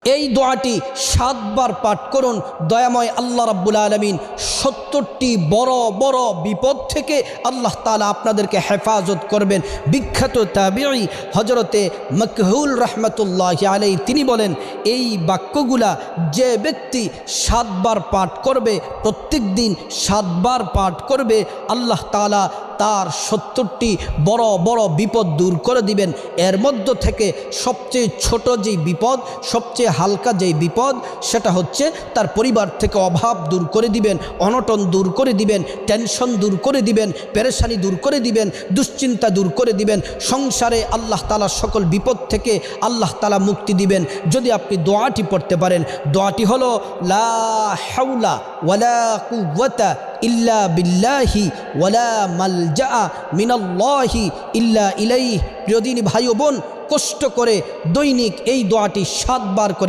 এই দোয়াটি 7 বার পাঠ করুন। দয়াময় আল্লাহ রাব্বুল আলামিন 70টি বড় বড় বিপদ থেকে আল্লাহ তাআলা আপনাদেরকে হেফাজত করবেন। বিখ্যাত তাবিঈ হযরতে মাকহুল রাহমাতুল্লাহি আলাইহি তিনি বলেন, এই বাক্যগুলা যে ব্যক্তি 7 বার পাঠ করবে, প্রত্যেক দিন 7 বার পাঠ করবে, আল্লাহ তাআলা তার 70টি বড় বড় বিপদ দূর করে দিবেন। এর মধ্য থেকে সবচেয়ে ছোট যেই বিপদ, সবচেয়ে হালকা যেই বিপদ, সেটা হচ্ছে তার পরিবার থেকে অভাব দূর করে দিবেন, অনটন দূর করে দিবেন, টেনশন দূর করে দিবেন, পেরেশানি দূর করে দিবেন, দুশ্চিন্তা দূর করে দিবেন। সংসারে আল্লাহ তাআলা সকল বিপদ থেকে আল্লাহ তাআলা মুক্তি দিবেন যদি আপনি দোয়াটি পড়তে পারেন। দোয়াটি হলো লা হাওলা ওয়ালা কুওয়াতা ইল্লা বিল্লাহি ওয়ালা মালজা মিনাল্লাহি ইল্লা ইলাইহি। প্রিয় দিনী ভাই ও বোন, কষ্ট করে দৈনিক এই দোয়াটি 7 বার করে